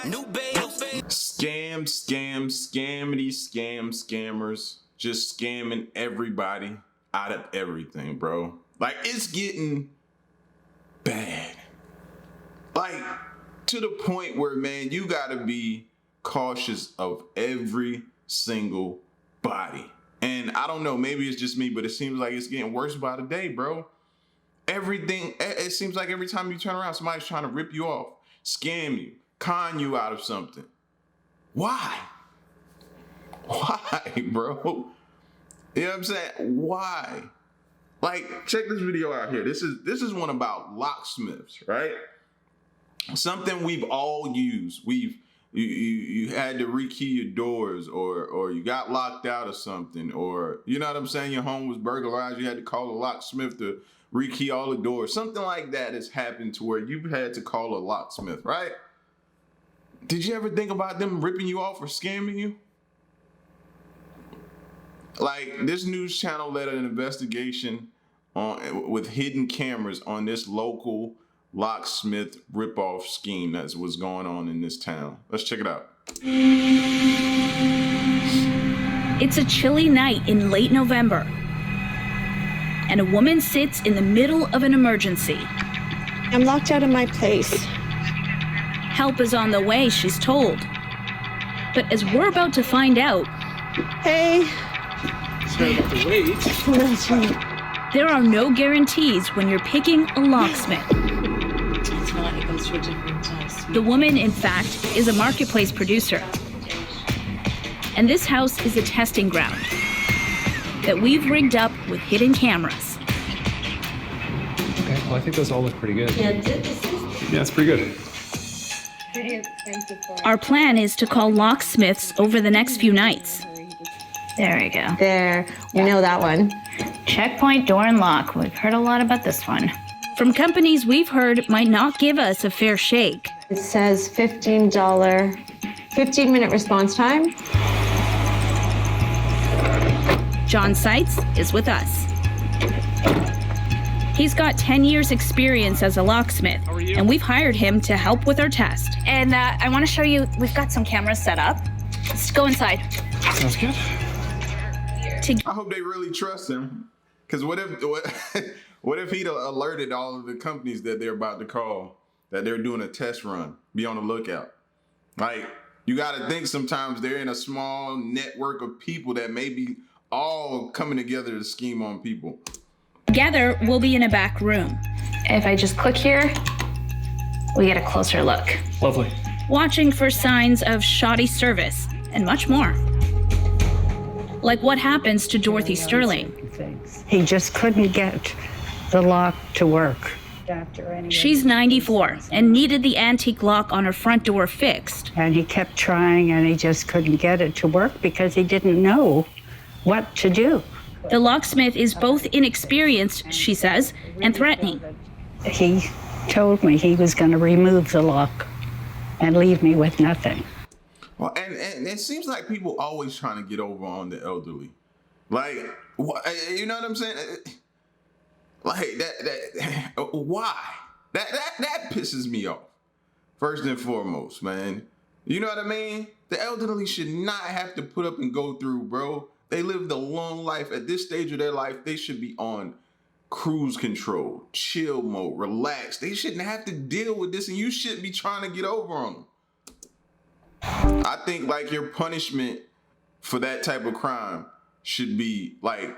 new bells. Scammers. Just scamming everybody out of everything, bro. Like, it's getting bad. Like, to the point where, man, you gotta be cautious of every single body. And I don't know, maybe it's just me, but it seems like it's getting worse by the day, bro. Everything, it seems like every time you turn around, somebody's trying to rip you off, scam you, con you out of something. Why? Why, bro? You know what I'm saying? Why? Like, check this video out here. This is one about locksmiths, right? Something we've all used. You had to rekey your doors, or you got locked out of something, or you know what I'm saying, your home was burglarized, you had to call a locksmith to rekey all the doors. Something like that has happened to where you've had to call a locksmith, right? Did you ever think about them ripping you off or scamming you? Like, this news channel led an investigation with hidden cameras on this local locksmith ripoff scheme that was going on in this town. Let's check it out. It's a chilly night in late November, and a woman sits in the middle of an emergency. I'm locked out of my place. Help is on the way, she's told. But as we're about to find out, Hey. Sorry about the wait. That's right. there are no guarantees when you're picking a locksmith. The woman, in fact, is a marketplace producer. And this house is a testing ground that we've rigged up with hidden cameras. Okay, well, I think those all look pretty good. Yeah, it's pretty good. Our plan is to call locksmiths over the next few nights. there we go. There. We know that one. Checkpoint door and lock. We've heard a lot about this one. From companies we've heard might not give us a fair shake. It says $15, 15-minute response time. John Seitz is with us. He's got 10 years experience as a locksmith, and we've hired him to help with our test. And I want to show you, we've got some cameras set up. Let's go inside. Sounds good. I hope they really trust him, because what if he'd alerted all of the companies that they're about to call that they're doing a test run? Be on the lookout. Like, you got to think sometimes they're in a small network of people that may be all coming together to scheme on people. Together, we'll be in a back room, If I just click here, we get a closer look. Lovely. watching for signs of shoddy service and much more. Like what happens to Dorothy Sterling. He just couldn't get the lock to work. She's 94 and needed the antique lock on her front door fixed. And he kept trying and he just couldn't get it to work because he didn't know what to do. The locksmith is both inexperienced, she says, and threatening. He told me he was going to remove the lock and leave me with nothing. Well, and it seems like people always trying to get over on the elderly. Like, you know what I'm saying? Like why? That pisses me off. First and foremost, man. You know what I mean? The elderly should not have to put up and go through, bro. They lived a long life. At this stage of their life, they should be on cruise control, chill mode, relax. They shouldn't have to deal with this, and you shouldn't be trying to get over on them. I think like your punishment for that type of crime should be like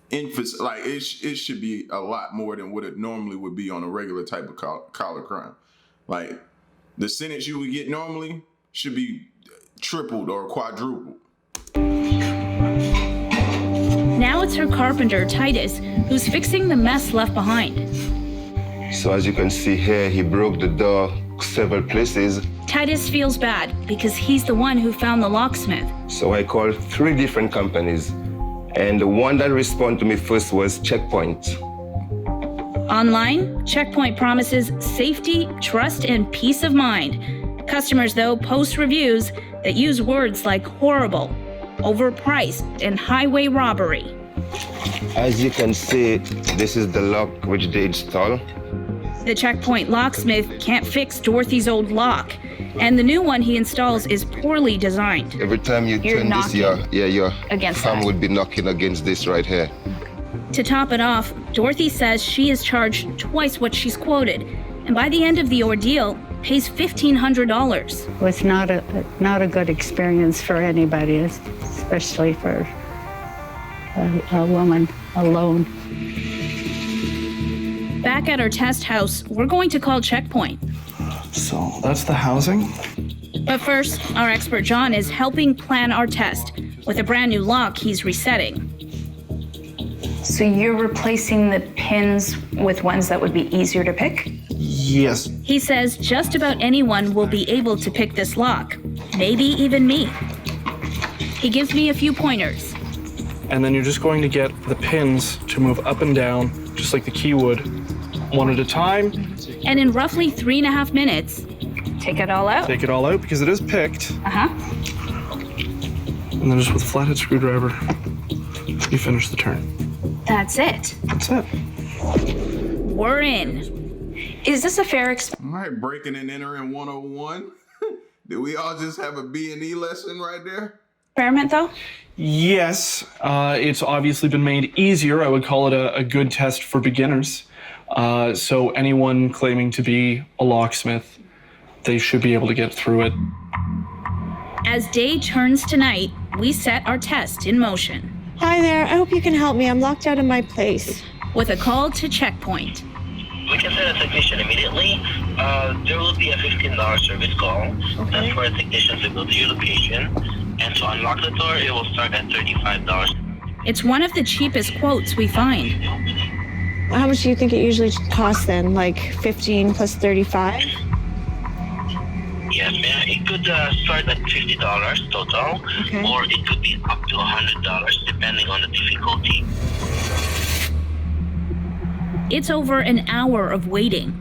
it should be a lot more than what it normally would be on a regular type of collar crime. Like the sentence you would get normally should be tripled or quadrupled. Now it's her carpenter, Titus, who's fixing the mess left behind. So as you can see here, he broke the door several places. Titus feels bad because he's the one who found the locksmith. So I called 3 different companies, and the one that responded to me first was Checkpoint. Online, Checkpoint promises safety, trust, and peace of mind. Customers, though, post reviews that use words like horrible, overpriced, and highway robbery. As you can see, this is the lock which they install. The checkpoint locksmith can't fix Dorothy's old lock, and the new one he installs is poorly designed. Every time you You're turn this, knocking your against thumb that. would be knocking against this right here. To top it off, Dorothy says she is charged twice what she's quoted, and by the end of the ordeal, pays $1,500. It was not a good experience for anybody, especially for a woman alone. Back at our test house, we're going to call Checkpoint. So that's the housing. But first, our expert John is helping plan our test with a brand new lock he's resetting. So you're replacing the pins with ones that would be easier to pick? Yes. He says just about anyone will be able to pick this lock, maybe even me. He gives me a few pointers. And then you're just going to get the pins to move up and down, just like the key would, one at a time. And in roughly 3.5 minutes, Take it all out? Take it all out because it is picked. Uh-huh. And then just with a flathead screwdriver, you finish the turn. That's it. That's it. we're in. Is this a fair All right, breaking and entering 101. Did we all just have a B&E lesson right there? experiment, though? Yes, it's obviously been made easier. I would call it a good test for beginners. So anyone claiming to be a locksmith, they should be able to get through it. As day turns to night, we set our test in motion. Hi there. I hope you can help me. I'm locked out of my place. With a call to Checkpoint. We can send a technician immediately. There will be a $15 service call. And for a technician to go to your location and to unlock the door, it will start at $35. It's one of the cheapest quotes we find. How much do you think it usually costs then? Like 15 plus 35? Yes, ma'am. It could start at $50 total, Okay. or it could be up to $100 depending on the difficulty. It's over an hour of waiting.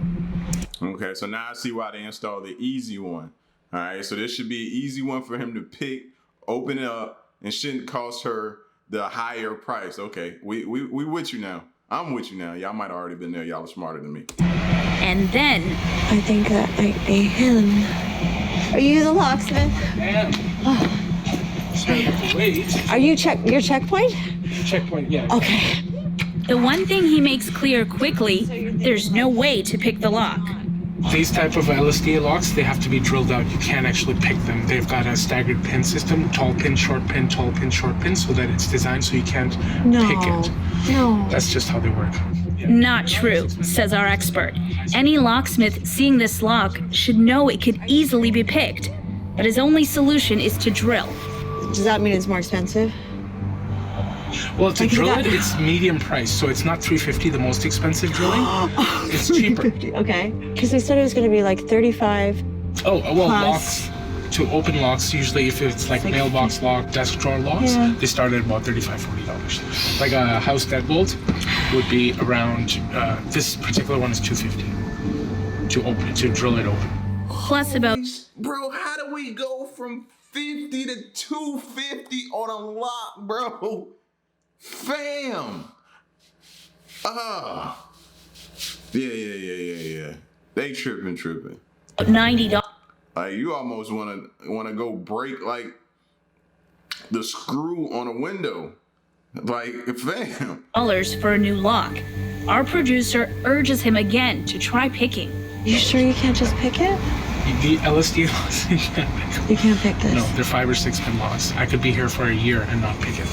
Okay, so now I see why they installed the easy one. All right, so this should be an easy one for him to pick, open it up, and shouldn't cost her the higher price. Okay, we with you now. I'm with you now. Y'all might have already been there. Y'all are smarter than me. And then I think that I am. Are you the locksmith? Wait. Are you your checkpoint? Checkpoint, yeah. Okay. the one thing he makes clear quickly, there's no way to pick the lock. These type of LSD locks, they have to be drilled out. You can't actually pick them. They've got a staggered pin system, tall pin, short pin, tall pin, short pin, so that it's designed so you can't pick it. No. That's just how they work. Not true, says our expert. Any locksmith seeing this lock should know it could easily be picked, but his only solution is to drill. Does that mean it's more expensive? Well, to Like you drill got- it, it's medium price, so it's not $350, the most expensive drilling. It's cheaper. Okay. Because they said it was going to be like 35. Oh, well, Plus- locks. To open locks, usually if it's like mailbox lock, desk drawer locks, Yeah. they start at about $35, $40. Like a house deadbolt would be around, this particular one is $250 to open it, to drill it open. Plus about Bro, how do we go from 50 to 250 on a lock, bro? Fam. Yeah. They tripping. $90. Like you almost wanna go break like the screw on a window. Like, fam. For a new lock. Our producer urges him again to try picking. You sure you can't just pick it? The LSD locks, you can't pick them. You can't pick this. No, they're 5 or 6 pin locks. I could be here for a year and not pick it.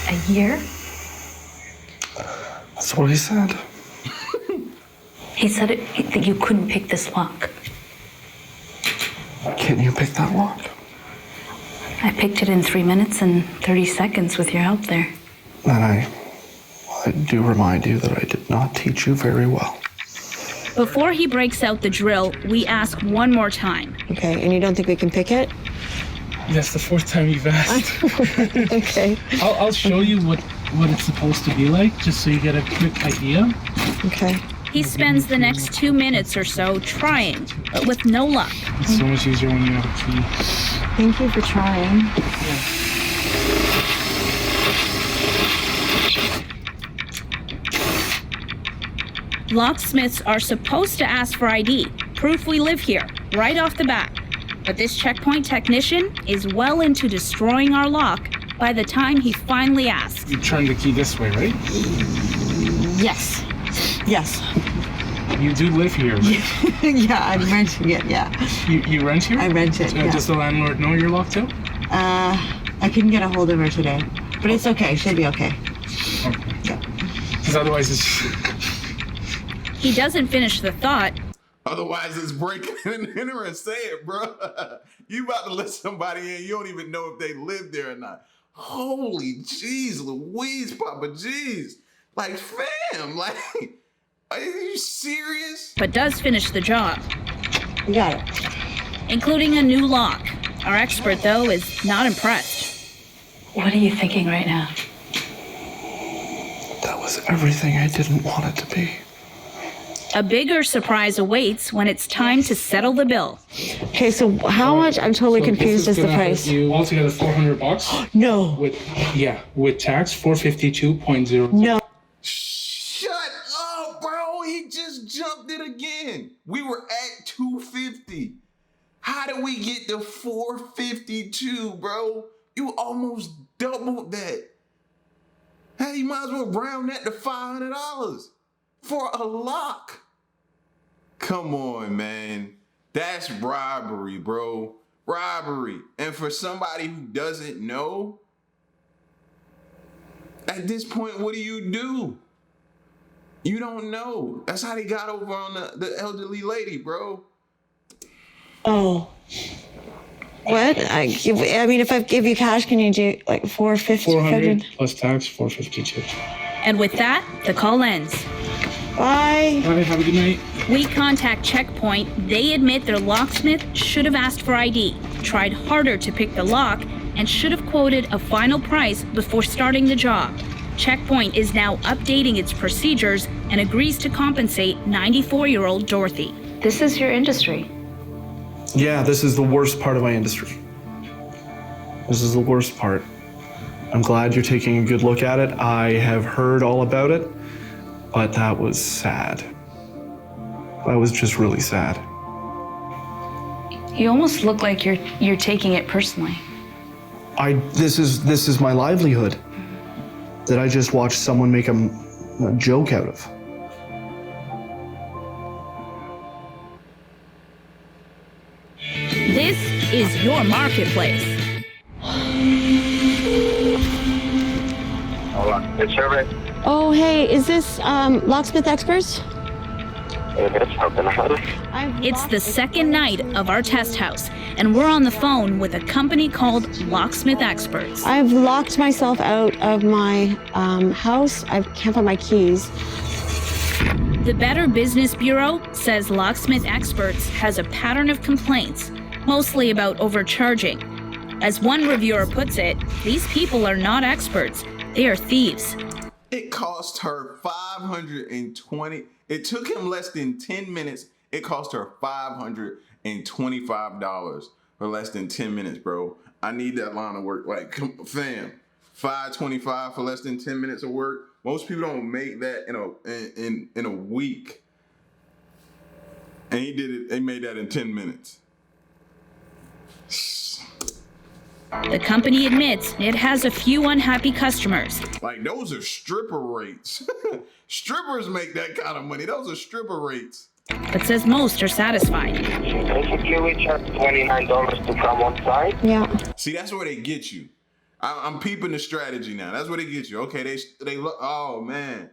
A year? That's what he said. He said that you couldn't pick this lock. Can you pick that lock? I picked it in 3 minutes and 30 seconds with your help there. Then I do remind you that I did not teach you very well. Before he breaks out the drill, we ask one more time. Okay, and you don't think we can pick it? That's the 4th time you've asked. Okay. I'll show you what it's supposed to be like, just so you get a quick idea. Okay. He spends the next 2 minutes or so trying, but with no luck. It's so much easier when you have a key. Thank you for trying. Locksmiths are supposed to ask for ID, proof we live here, right off the bat. But this checkpoint technician is well into destroying our lock by the time he finally asks. You turn the key this way, right? Yes. Yes. You do live here, right? Yeah, I'm renting it, yeah. You rent here? I rent it, yeah. Does the landlord know you're locked out? I couldn't get a hold of her today. But it's okay, she'll be okay. Okay. Yeah. Because otherwise it's... He doesn't finish the thought. Otherwise, it's breaking and entering. Say it, bro. You about to let somebody in, you don't even know if they live there or not. Holy jeez, Louise, Papa jeez. Like, fam, like, are you serious? But does finish the job, You got it. including a new lock. Our expert, though, is not impressed. What are you thinking right now? That was everything I didn't want it to be. A bigger surprise awaits when it's time to settle the bill. Okay, so how much? I'm totally confused as the price. You altogether $400. No. With tax, 452.0. No. Shut up, bro. He just jumped it again. We were at 250. How did we get to 452, bro? You almost doubled that. Hey, you might as well round that to $500 for a lock. Come on, man. That's robbery, bro. Robbery. And for somebody who doesn't know, at this point, what do? You don't know. That's how they got over on the elderly lady, bro. Oh. What? I mean, if I give you cash, can you do like 450? 400 plus tax, 452. And with that, the call ends. Bye. Bye, have a good night. We contact Checkpoint. They admit their locksmith should have asked for ID, tried harder to pick the lock, and should have quoted a final price before starting the job. Checkpoint is now updating its procedures and agrees to compensate 94-year-old Dorothy. This is your industry. Yeah, this is the worst part of my industry. This is the worst part. I'm glad you're taking a good look at it. I have heard all about it, but that was sad. That was just really sad. You almost look like you're taking it personally. This is my livelihood that I just watched someone make a joke out of. This is your marketplace. Good service. Oh, hey, is this Locksmith Experts? How can I help? It's the second night of our test house, and we're on the phone with a company called Locksmith Experts. I've locked myself out of my house. I can't find my keys. The Better Business Bureau says Locksmith Experts has a pattern of complaints, mostly about overcharging. As one reviewer puts it, these people are not experts, they are thieves. It cost her $520. It took him less than 10 minutes. It cost her $525 for less than 10 minutes, bro. I need that line of work. Like, fam, $525 for less than 10 minutes of work. Most people don't make that in a week. And he did it. They made that in 10 minutes. The company admits it has a few unhappy customers. Like, those are stripper rates. Strippers make that kind of money. Those are stripper rates. But says most are satisfied. Basically, we charge $29 to come on site. Yeah. See, that's where they get you. I'm peeping the strategy now. That's where they get you. Okay, they look. Oh man,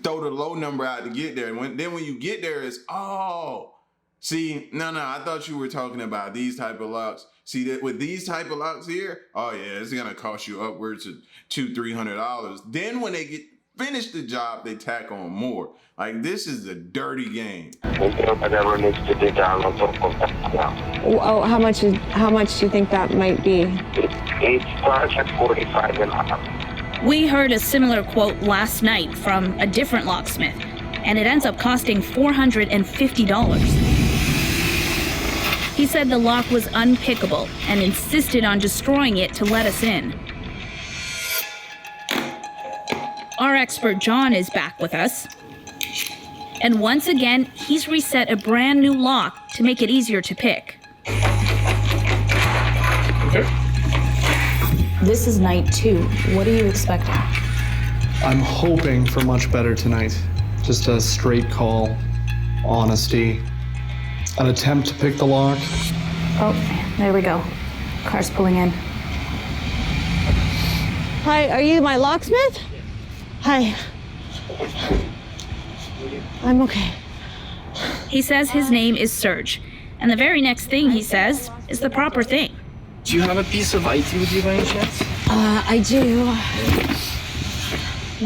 throw the low number out to get there, and then when you get there, it's See, no. I thought you were talking about these type of locks. See that with these type of locks here. Oh yeah, it's gonna cost you upwards of $200-300. Then when they finish the job, they tack on more. Like, this is a dirty game. Whatever needs to be done on top of that. Yeah. Oh, how much do you think that might be? It starts at $45 an hour. We heard a similar quote last night from a different locksmith, and it ends up costing $450. He said the lock was unpickable and insisted on destroying it to let us in. Our expert John is back with us. And once again, he's reset a brand new lock to make it easier to pick. Okay. This is night 2. What are you expecting? I'm hoping for much better tonight. Just a straight call, honesty, an attempt to pick the lock. Oh, there we go. Car's pulling in. Hi, are you my locksmith? Hi. I'm okay. He says his name is Serge, and the very next thing he says is the proper thing. Do you have a piece of IT with you by any chance? I do.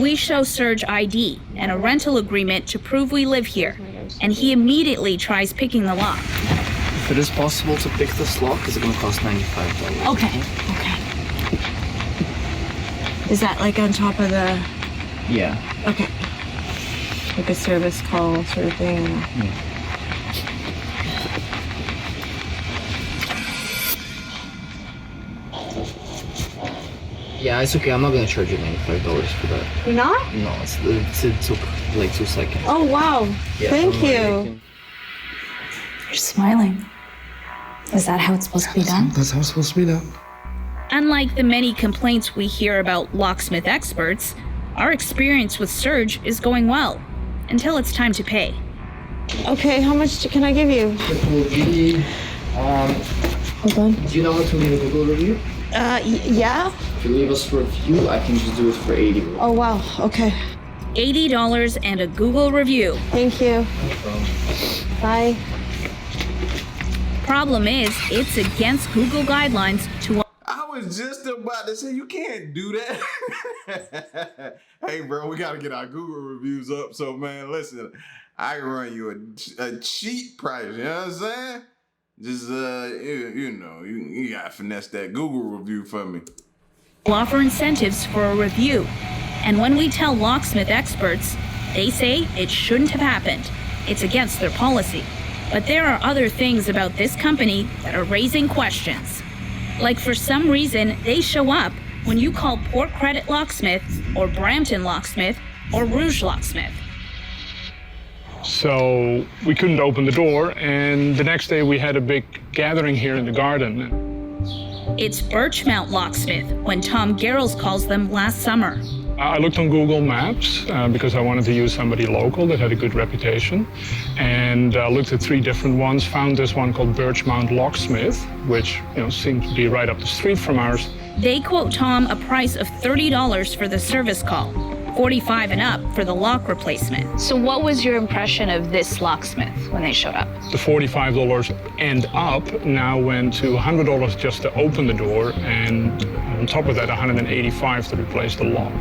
We show Serge ID and a rental agreement to prove we live here, and he immediately tries picking the lock. If it is possible to pick this lock, it's going to cost $95. Okay. Is that like on top of the... Yeah. Okay. Like a service call sort of thing? Yeah, it's okay. I'm not going to charge you $95 for that. You're not? No, it took like 2 seconds. Oh, wow. Yeah, Thank don't worry, you. You're smiling. Is that how it's supposed to be done? That's how it's supposed to be done. Unlike the many complaints we hear about locksmith experts, our experience with Serge is going well, until it's time to pay. Okay, how much can I give you? It will be, Hold on. do you know how to leave a Google review? Yeah? If you leave us for a review, I can just do it for $80. Oh, wow. Okay. $80 and a Google review. Thank you. Bye. Problem is, it's against Google guidelines to... I was just about to say, you can't do that. Hey, bro, we got to get our Google reviews up. So, man, listen, I can run you a cheap price. You know what I'm saying? Just, you got to finesse that Google review for me. offer incentives for a review. And when we tell locksmith experts, they say it shouldn't have happened. It's against their policy. But there are other things about this company that are raising questions. Like for some reason, they show up when you call Port Credit Locksmith or Brampton Locksmith or Rouge Locksmith. So we couldn't open the door, and the next day we had a big gathering here in the garden. It's Birchmount Locksmith, when Tom Garrels calls them last summer. I looked on Google Maps because I wanted to use somebody local that had a good reputation, and looked at 3 different ones, found this one called Birchmount Locksmith, which seemed to be right up the street from ours. They quote Tom a price of $30 for the service call, $45 and up for the lock replacement. So what was your impression of this locksmith when they showed up? The $45 and up now went to $100 just to open the door, and on top of that, $185 to replace the lock.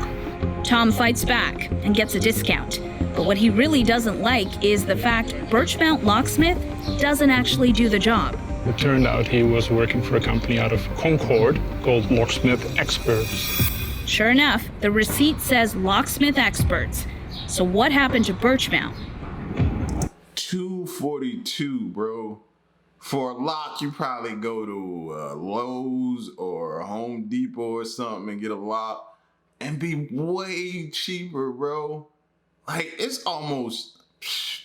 Tom fights back and gets a discount. But what he really doesn't like is the fact Birchmount Locksmith doesn't actually do the job. It turned out he was working for a company out of Concord called Locksmith Experts. Sure enough, the receipt says Locksmith Experts. So what happened to Birchmount? $242, bro. For a lock, you probably go to Lowe's or Home Depot or something and get a lock and be way cheaper, bro. Like, it's almost,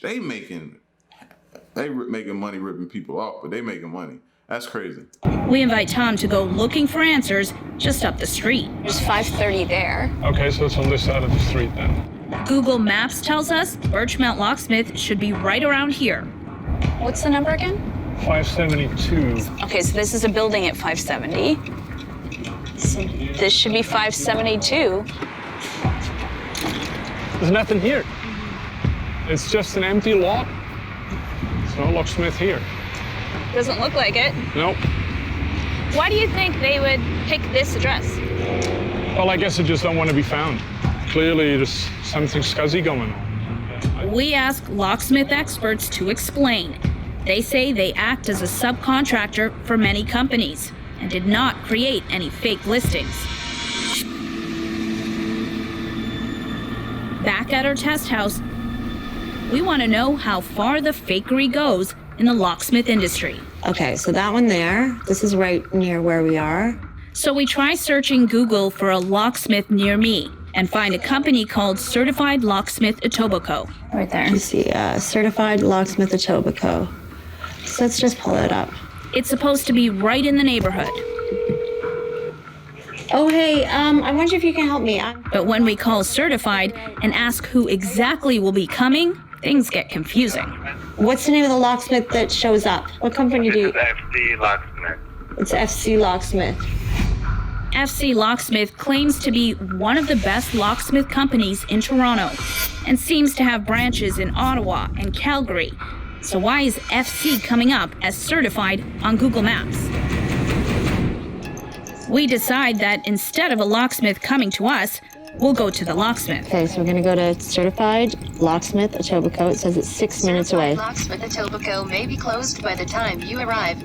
they making money ripping people off, but they making money. That's crazy. We invite Tom to go looking for answers just up the street. There's 530 there. Okay, so it's on this side of the street then. Google Maps tells us Birchmount Locksmith should be right around here. What's the number again? 572. Okay, so this is a building at 570. So this should be 572. There's nothing here. It's just an empty lot. There's no locksmith here. Doesn't look like it. Nope. Why do you think they would pick this address? Well, I guess they just don't want to be found. Clearly, there's something scuzzy going on. We ask locksmith experts to explain. They say they act as a subcontractor for many companies and did not create any fake listings. Back at our test house, we want to know how far the fakery goes in the locksmith industry. Okay, so that one there, this is right near where we are. So we try searching Google for a locksmith near me, and find a company called Certified Locksmith Etobicoke. Right there. You see, Certified Locksmith Etobicoke. So let's just pull it up. It's supposed to be right in the neighborhood. Oh, hey, I wonder if you can help me. But when we call Certified and ask who exactly will be coming, things get confusing. What's the name of the locksmith that shows up? What company do you... This is FC Locksmith. It's FC Locksmith. FC Locksmith claims to be one of the best locksmith companies in Toronto and seems to have branches in Ottawa and Calgary. So why is FC coming up as certified on Google Maps? We decide that instead of a locksmith coming to us, we'll go to the locksmith. Okay, so we're gonna go to Certified Locksmith Etobicoke. It says it's 6 minutes away. Locksmith Etobicoke may be closed by the time you arrive.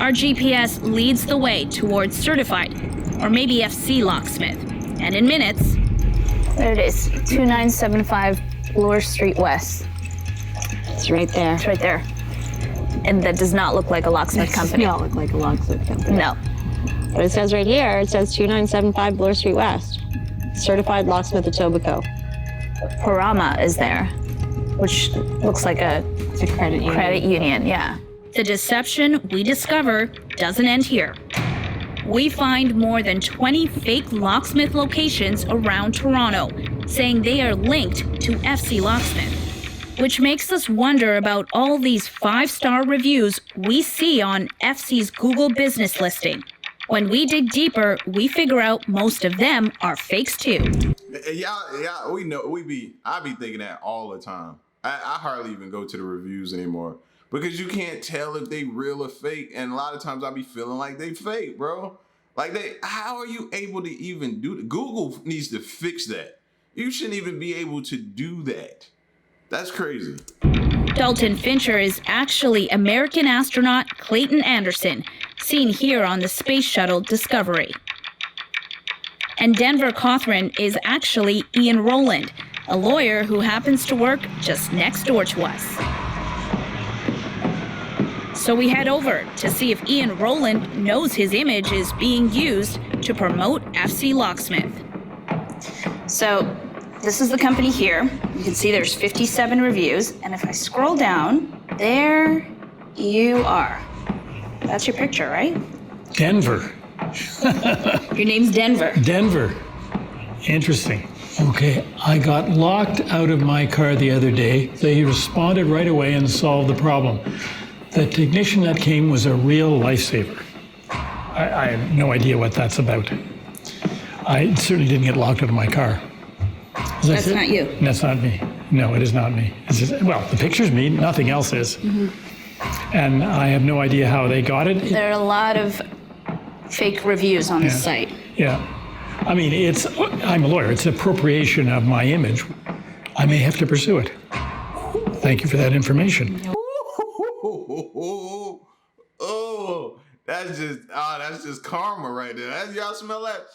Our GPS leads the way towards Certified, or maybe FC Locksmith. And in minutes... There it is, 2975 Bloor Street West. It's right there. It's right there. And that does not look like a locksmith company. It does not look like a locksmith company. No. But it says right here, it says 2975 Bloor Street West. Certified Locksmith Etobicoke. Parama is there, which looks like it's a credit union. Credit union, yeah. The deception we discover doesn't end here. We find more than 20 fake locksmith locations around Toronto, saying they are linked to FC Locksmith, which makes us wonder about all these 5-star reviews we see on FC's Google business listing. When we dig deeper, we figure out most of them are fakes too. Yeah, we know. I be thinking that all the time. I hardly even go to the reviews anymore because you can't tell if they real or fake. And a lot of times I be feeling like they fake, bro. Like how are you able to even do that? Google needs to fix that. You shouldn't even be able to do that. That's crazy. Dalton Fincher is actually American astronaut Clayton Anderson, seen here on the Space Shuttle Discovery. And Denver Cothran is actually Ian Rowland, a lawyer who happens to work just next door to us. So we head over to see if Ian Rowland knows his image is being used to promote FC Locksmith. So this is the company here. You can see there's 57 reviews. And if I scroll down, there you are. That's your picture, right? Denver. Your name's Denver. Denver. Interesting. Okay, I got locked out of my car the other day. They responded right away and solved the problem. The technician that came was a real lifesaver. I have no idea what that's about. I certainly didn't get locked out of my car. That's not you. That's not me. No, it is not me. Well, the picture's me, nothing else is. Mm-hmm. And I have no idea how they got it. There are a lot of fake reviews on the site. Yeah. I mean, I'm a lawyer. It's appropriation of my image. I may have to pursue it. Thank you for that information. That's just karma right there. Y'all smell that?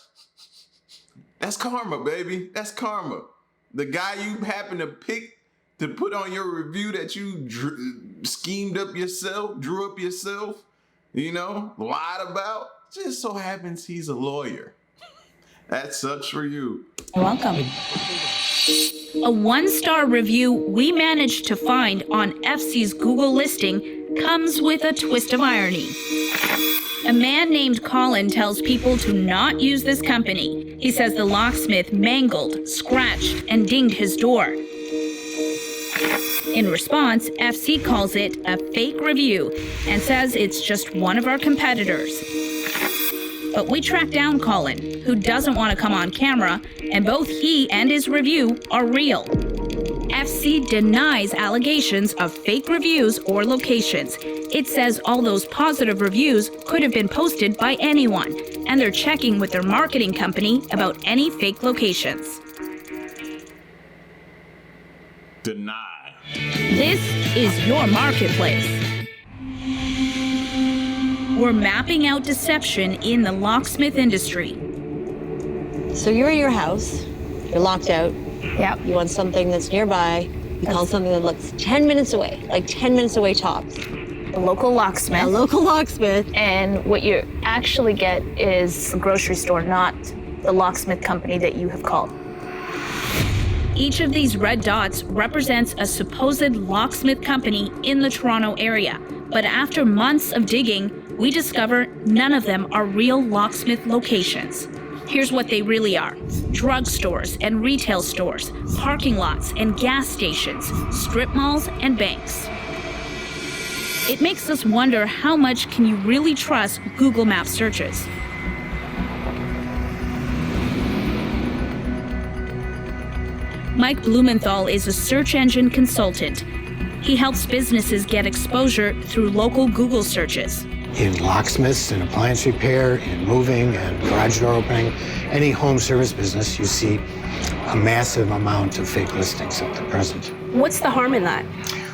That's karma, baby. That's karma. The guy you happen to pick to put on your review that you schemed up yourself, drew up yourself, lied about, just so happens he's a lawyer. That sucks for you. You're welcome. A 1-star review we managed to find on FC's Google listing comes with a twist of irony. A man named Colin tells people to not use this company. He says the locksmith mangled, scratched, and dinged his door. In response, FC calls it a fake review and says it's just one of our competitors. But we track down Colin, who doesn't want to come on camera, and both he and his review are real. FC denies allegations of fake reviews or locations. It says all those positive reviews could have been posted by anyone, and they're checking with their marketing company about any fake locations. Deny. This is your marketplace. We're mapping out deception in the locksmith industry. So you're at your house, you're locked out. Yep. You want something that's nearby. You call something that looks 10 minutes away, like 10 minutes away tops. A local locksmith. A local locksmith. And what you actually get is a grocery store, not the locksmith company that you have called. Each of these red dots represents a supposed locksmith company in the Toronto area. But after months of digging, we discover none of them are real locksmith locations. Here's what they really are: drugstores and retail stores, parking lots and gas stations, strip malls and banks. It makes us wonder, how much can you really trust Google Maps searches? Mike Blumenthal is a search engine consultant. He helps businesses get exposure through local Google searches. In locksmiths and appliance repair, in moving and garage door opening, any home service business, you see a massive amount of fake listings at the present. What's the harm in that?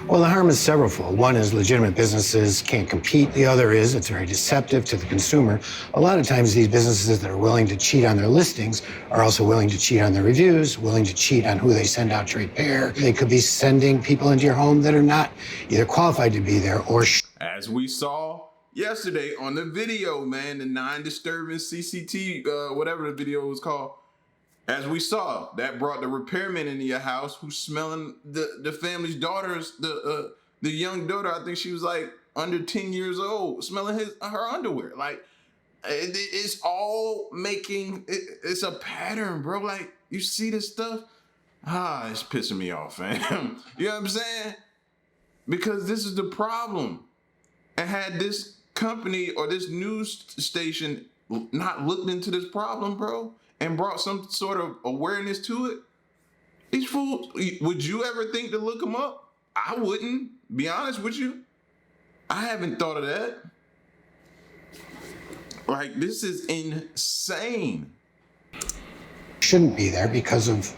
Well, the harm is severalfold. One is legitimate businesses can't compete. The other is it's very deceptive to the consumer. A lot of times these businesses that are willing to cheat on their listings are also willing to cheat on their reviews, willing to cheat on who they send out to repair. They could be sending people into your home that are not either qualified to be there or... As we saw yesterday on the video, man, the non-disturbance CCT, whatever the video was called. As we saw, that brought the repairman into your house who's smelling the family's daughters, the young daughter, I think she was like under 10 years old, smelling her underwear. Like, it's all making, it's a pattern, bro. Like, you see this stuff? It's pissing me off, fam. You know what I'm saying? Because this is the problem. And had this company or this news station not looked into this problem, bro, and brought some sort of awareness to it, these fools, would you ever think to look them up? I wouldn't, be honest with you. I haven't thought of that. Like, this is insane. Shouldn't be there because of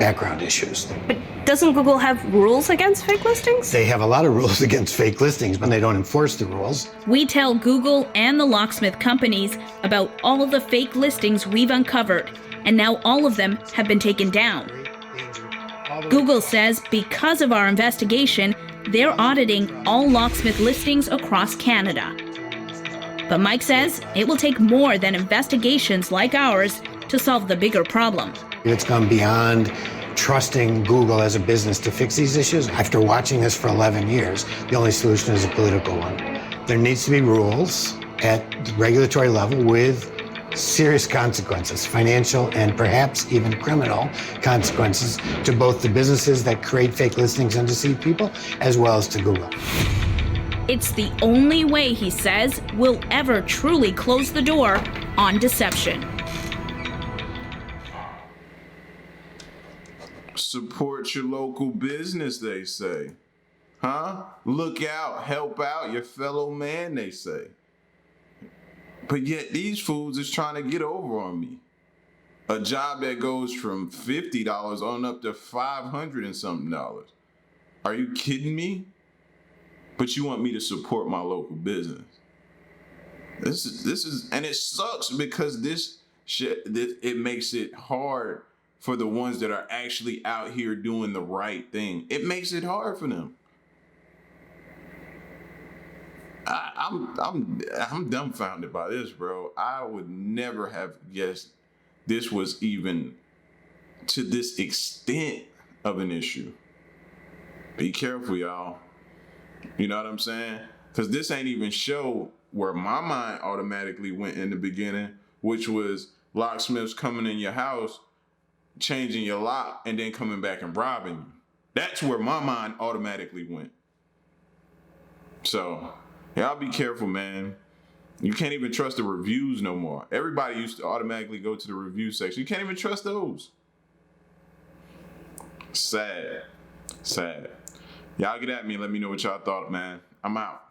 background issues. But doesn't Google have rules against fake listings? They have a lot of rules against fake listings, but they don't enforce the rules. We tell Google and the locksmith companies about all of the fake listings we've uncovered, and now all of them have been taken down. Google says because of our investigation, they're auditing all locksmith listings across Canada. But Mike says it will take more than investigations like ours to solve the bigger problem. It's gone beyond trusting Google as a business to fix these issues. After watching this for 11 years, the only solution is a political one. There needs to be rules at the regulatory level with serious consequences, financial and perhaps even criminal consequences to both the businesses that create fake listings and deceive people, as well as to Google. It's the only way, he says, we'll ever truly close the door on deception. Support your local business, they say. Huh? Look out, help out your fellow man, they say. But yet these fools is trying to get over on me. A job that goes from $50 on up to $500 and something dollars. Are you kidding me? But you want me to support my local business. This is, and it sucks because this shit, it makes it hard for the ones that are actually out here doing the right thing. It makes it hard for them. I'm dumbfounded by this, bro. I would never have guessed this was even to this extent of an issue. Be careful, y'all. You know what I'm saying? Because this ain't even show where my mind automatically went in the beginning, which was locksmiths coming in your house, changing your lock, and then coming back and robbing you. That's where my mind automatically went. So, y'all be careful, man. You can't even trust the reviews no more. Everybody used to automatically go to the review section. You can't even trust those. Sad. Sad. Y'all get at me and let me know what y'all thought, man. I'm out.